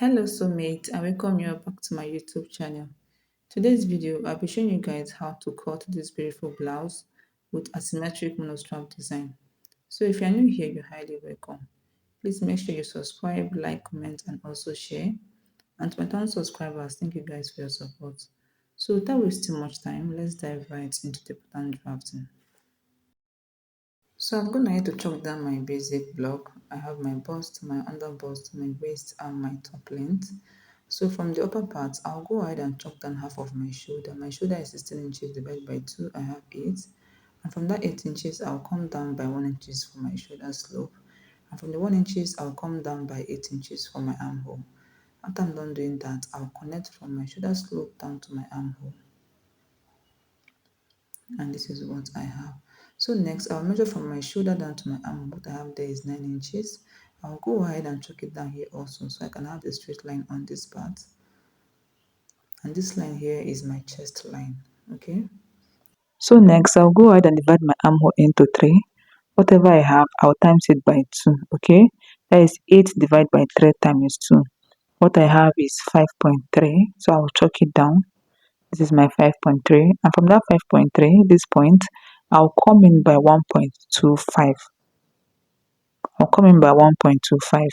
Hello soulmate, and welcome you back to my YouTube channel. Today's video I'll be showing you guys how to cut this beautiful blouse with asymmetric monostrap design. So if you're new here, you're highly welcome. Please make sure you subscribe, like, comment, and also share. And to my current subscribers, thank you guys for your support. So without wasting much time, let's dive right into the pattern drafting. So I'm going to need to chalk down my basic block. I have my bust, my under bust, my waist, and my top length. So from the upper part, I'll go ahead and chalk down half of my shoulder. My shoulder is 16 inches divided by 2. I have 8. And from that 8 inches, I'll come down by 1 inches for my shoulder slope. And from the 1 inches, I'll come down by 8 inches for my armhole. After I'm done doing that, I'll connect from my shoulder slope down to my armhole. And this is what I have. So next, I'll measure from my shoulder down to my arm. What I have there is 9 inches. I'll go ahead and chalk it down here also so I can have a straight line on this part. And this line here is my chest line, okay? So next, I'll go ahead and divide my armhole into 3. Whatever I have, I'll times it by 2, okay? That is 8 divided by 3 times 2. What I have is 5.3, so I'll chalk it down. This is my 5.3, and from that 5.3, this point, I'll come in by 1.25. I'll come in by 1.25.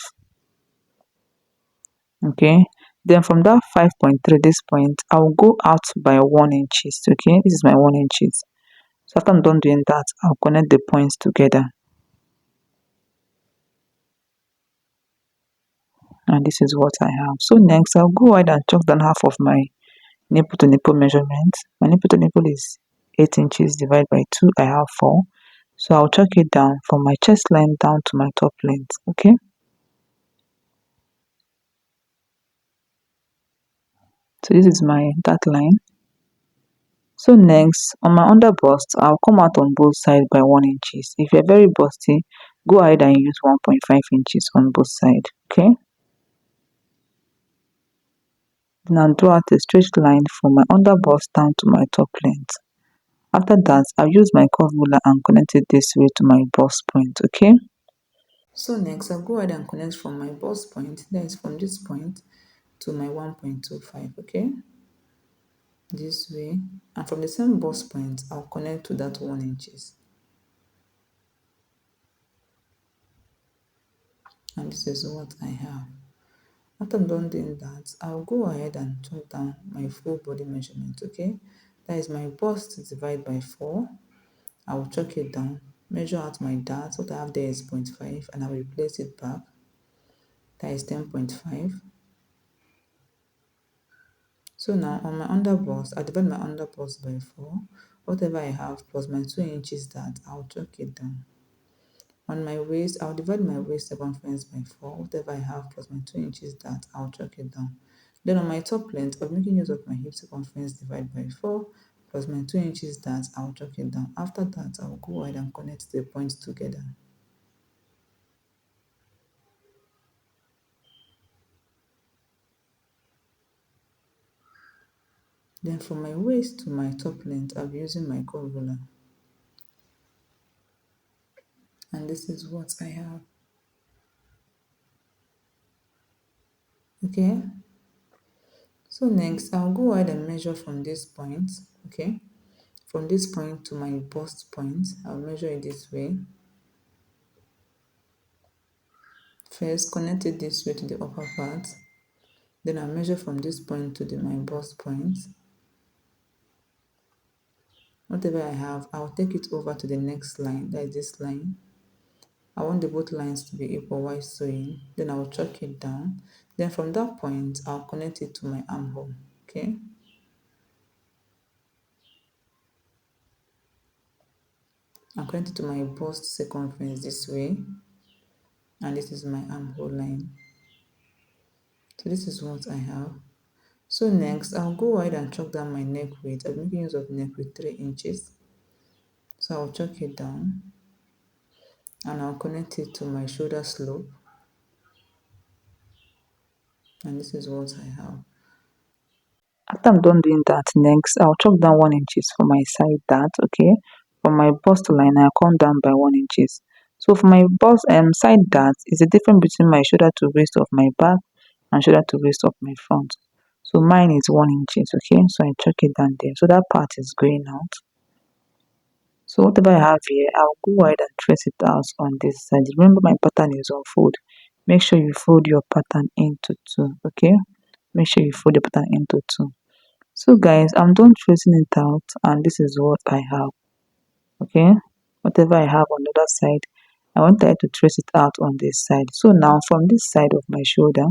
Okay. Then from that 5.3, this point, I'll go out by 1 inches. Okay. This is my 1 inches. So after I'm done doing that, I'll connect the points together. And this is what I have. So next, I'll go ahead and chalk down half of my nipple to nipple measurement. My nipple to nipple is 8 inches divided by 2. I have 4. So I'll chalk it down from my chest line down to my top length. Okay. So this is my that line. So next, on my under bust, I'll come out on both sides by 1 inches. If you're very busty, go ahead and use 1.5 inches on both sides. Okay. Now draw out a straight line from my under bust down to my top length. After that, I'll use my curve ruler and connect it this way to my bust point. Okay. So next, I'll go ahead and connect from my bust point, that is from this point to my 1.25, okay? This way. And from the same bust point, I'll connect to that 1 inches. And this is what I have. After I'm done doing that, I'll go ahead and chalk down my full body measurement, okay? That is my bust divided by 4. I will chalk it down, measure out my dart. What I have there is 0.5, and I will replace it back. That is 10.5. So now on my under bust, I divide my under bust by 4. Whatever I have plus my 2 inches dart, I'll chalk it down. On my waist, I'll divide my waist circumference by 4. Whatever I have plus my 2 inches dart, I'll chalk it down. Then on my top length, I'm making use of my hip circumference divided by 4 plus my 2 inches dart, I'll chalk it down. After that, I'll go ahead and connect the points together. Then from my waist to my top length, I'll be using my curve ruler. And this is what I have. Okay. So next, I'll go ahead and measure from this point, okay? From this point to my bust point, I'll measure it this way. First, connect it this way to the upper part. Then I'll measure from this point to my bust point. Whatever I have, I'll take it over to the next line, that is this line. I want the both lines to be equal while sewing. Then I'll chalk it down. Then from that point, I'll connect it to my armhole, okay? I'll connect it to my bust circumference this way. And this is my armhole line. So this is what I have. So next, I'll go ahead and chalk down my neck width. I'm making use of neck width 3 inches. So I'll chalk it down and I'll connect it to my shoulder slope. And this is what I have. After I'm done doing that, next, I'll chalk down 1 inches for my side dart, okay? From my bust line, I'll come down by 1 inches. So for my bust side dart, is the difference between my shoulder to waist of my back and shoulder to waist of my front. So mine is 1 inches, okay? So I chuck it down there. So that part is going out. So whatever I have here, I'll go ahead and trace it out on this side. Remember my pattern is on fold. Make sure you fold your pattern into two, okay? Make sure you fold the pattern into two. So guys, I'm done tracing it out and this is what I have, okay? Whatever I have on the other side, I want to trace it out on this side. So now from this side of my shoulder,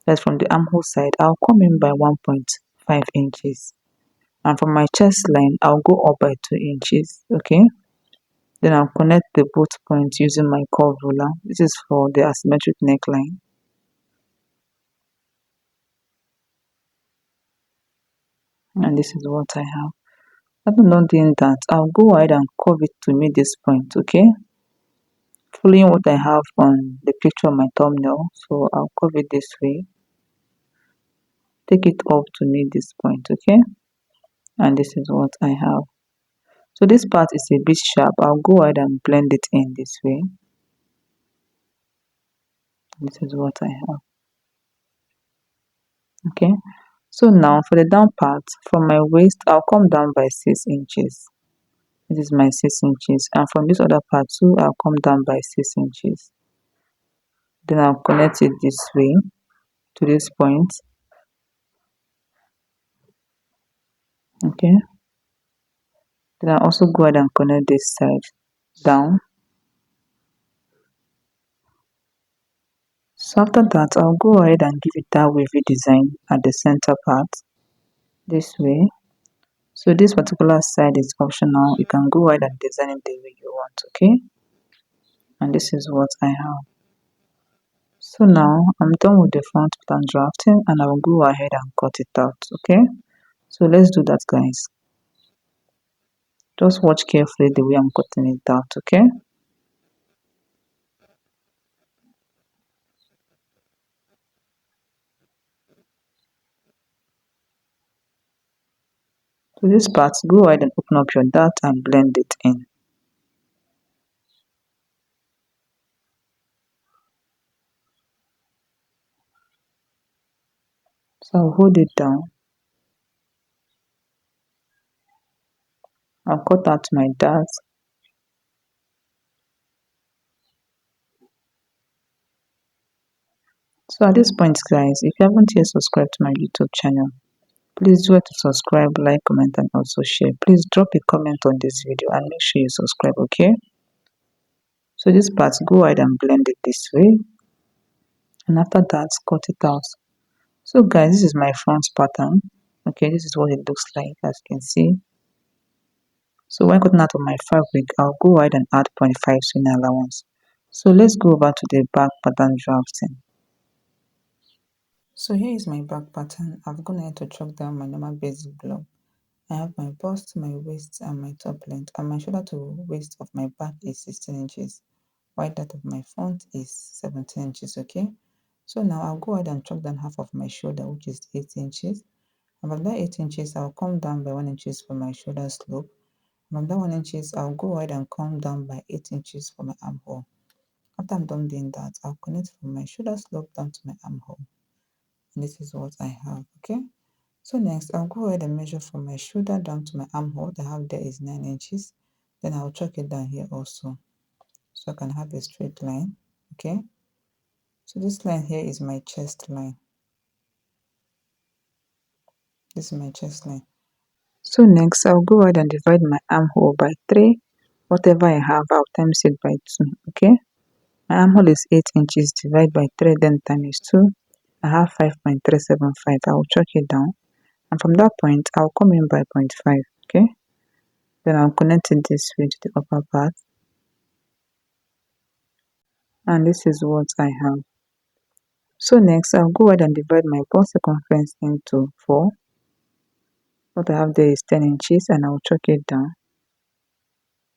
that's from the armhole side, I'll come in by 1.5 inches. And from my chest line, I'll go up by 2 inches, okay? Then I'll connect the both points using my curve ruler. This is for the asymmetric neckline. And this is what I have. After not doing that, I'll go ahead and curve it to meet this point, okay? Following what I have on the picture of my thumbnail. So I'll curve it this way. Take it up to meet this point, okay? And this is what I have. So this part is a bit sharp. I'll go ahead and blend it in this way. This is what I have. Okay. So now for the down part, from my waist, I'll come down by 6 inches. This is my 6 inches. And from this other part too, I'll come down by 6 inches. Then I'll connect it this way to this point. Okay. Then I'll also go ahead and connect this side down. So after that, I'll go ahead and give it that wavy design at the center part. This way. So this particular side is optional. You can go ahead and design it the way you want, okay? And this is what I have. So now I'm done with the front pattern drafting and I will go ahead and cut it out, okay? So let's do that, guys. Just watch carefully the way I'm cutting it out, okay? So this part, go ahead and open up your dart and blend it in. So I'll hold it down. I'll cut out my dart. So at this point, guys, if you haven't yet subscribed to my YouTube channel, please do it to subscribe, like, comment, and also share. Please drop a comment on this video and make sure you subscribe, okay? So this part, go ahead and blend it this way. And after that, cut it out. So guys, this is my front pattern. Okay, this is what it looks like, as you can see. So when cutting out of my fabric, I'll go ahead and add 0.5 sewing allowance. So let's go over to the back pattern drafting. So here is my back pattern. I've gone ahead to chalk down my normal basic block. I have my bust, my waist, and my top length, and my shoulder to waist of my back is 16 inches, while that of my front is 17 inches, okay? So now I'll go ahead and chalk down half of my shoulder, which is 8 inches. And from that 8 inches, I'll come down by 1 inches for my shoulder slope. From that 1 inches, I'll go ahead and come down by 8 inches for my armhole. After I'm done doing that, I'll connect from my shoulder slope down to my armhole. And this is what I have, okay? So next, I'll go ahead and measure from my shoulder down to my armhole. The half there is 9 inches. Then I'll chalk it down here also, so I can have a straight line, okay? So this line here is my chest line. This is my chest line. So next, I'll go ahead and divide my armhole by 3. Whatever I have, I'll times it by 2, okay? My armhole is 8 inches, divide by 3, then times 2. I have 5.375. I'll chalk it down. And from that point, I'll come in by 0.5, okay? Then I'll connect it this way to the upper part. And this is what I have. So next, I'll go ahead and divide my bust circumference into 4. What I have there is 10 inches and I'll chalk it down.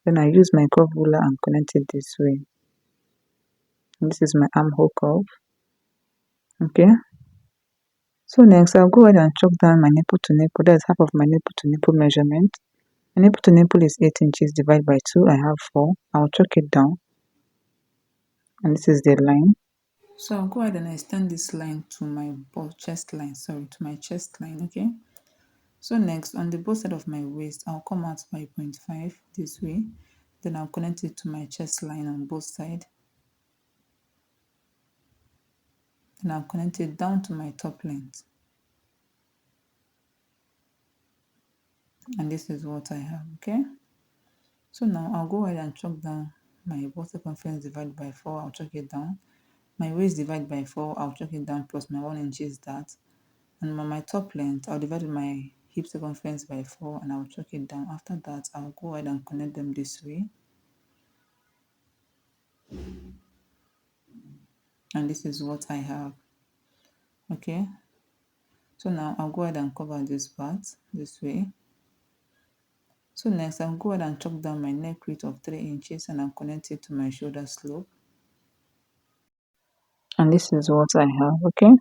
Then I use my curve ruler and connect it this way. And this is my armhole curve. Okay. So next, I'll go ahead and chalk down my nipple to nipple. That's half of my nipple to nipple measurement. My nipple to nipple is 8 inches divided by 2. I have 4. I'll chalk it down. And this is the line. So I'll go ahead and extend this line to my chest line, sorry, to my chest line, okay? So next, on the both side of my waist, I'll come out by 0.5 this way. Then I'll connect it to my chest line on both sides. Then I'll connect it down to my top length. And this is what I have, okay? So now I'll go ahead and chalk down my bust circumference divided by 4. I'll chalk it down. My waist divided by 4. I'll chalk it down plus my 1 inch is that. And on my top length, I'll divide my hip circumference by 4 and I'll chalk it down. After that, I'll go ahead and connect them this way. And this is what I have. Okay. So now I'll go ahead and cover this part this way. So next, I'll go ahead and chalk down my neck width of 3 inches and I'll connect it to my shoulder slope. And this is what I have, okay?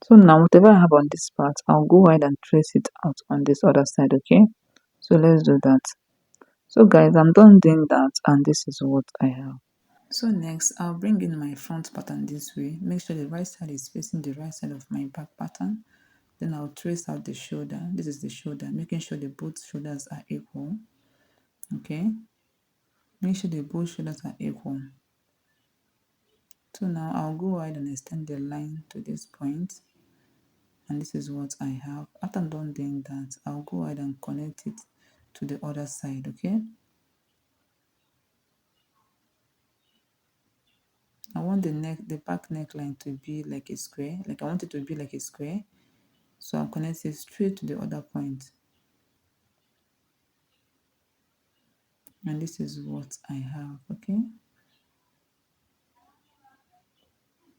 So now whatever I have on this part, I'll go ahead and trace it out on this other side, okay? So let's do that. So guys, I'm done doing that and this is what I have. So next, I'll bring in my front pattern this way. Make sure the right side is facing the right side of my back pattern. Then I'll trace out the shoulder. This is the shoulder, making sure the both shoulders are equal. Okay, make sure the both shoulders are equal. So now I'll go ahead and extend the line to this point. And this is what I have. After I'm done doing that, I'll go ahead and connect it to the other side, okay? I want the back neckline to be like a square. Like I want it to be like a square. So I'll connect it straight to the other point. And this is what I have, okay?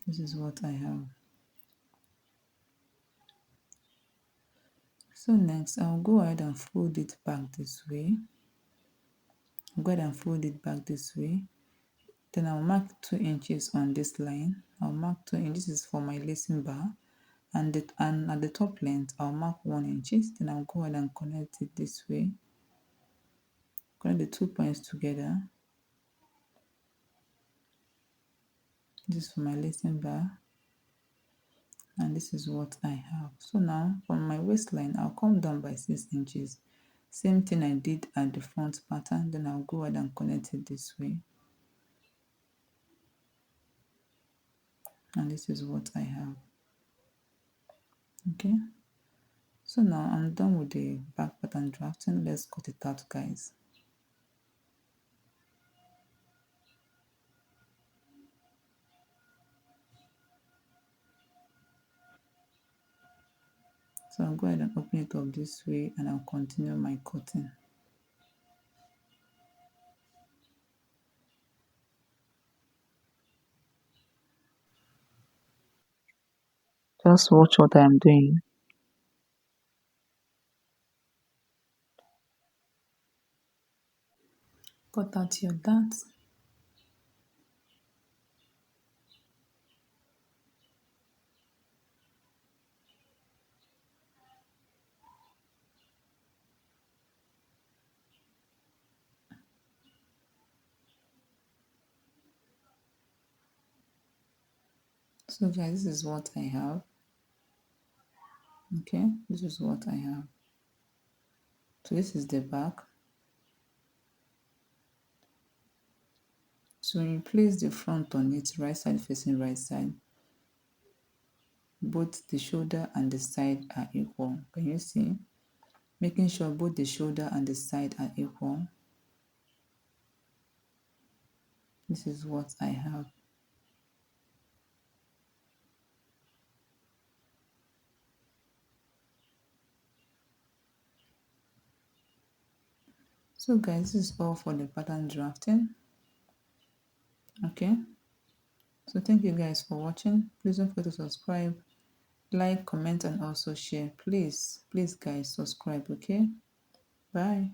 This is what I have. So next, I'll go ahead and fold it back this way. Go ahead and fold it back this way. Then I'll mark 2 inches on this line. I'll mark 2 inches. This is for my lacing bar. And at the top length, I'll mark 1 inches. Then I'll go ahead and connect it this way. Connect the 2 points together. This is for my lacing bar. And this is what I have. So now from my waistline, I'll come down by 6 inches. Same thing I did at the front pattern. Then I'll go ahead and connect it this way. And this is what I have. Okay. So now I'm done with the back pattern drafting. Let's cut it out, guys. So I'll go ahead and open it up this way and I'll continue my cutting. Just watch what I'm doing. Cut out your dart. So guys, this is what I have. Okay, this is what I have. So this is the back. So when you place the front on it, right side facing right side, both the shoulder and the side are equal. Can you see? Making sure both the shoulder and the side are equal. This is what I have. So guys, this is all for the pattern drafting. Okay. So thank you guys for watching. Please don't forget to subscribe, like, comment, and also share. Please guys, subscribe, okay? Bye.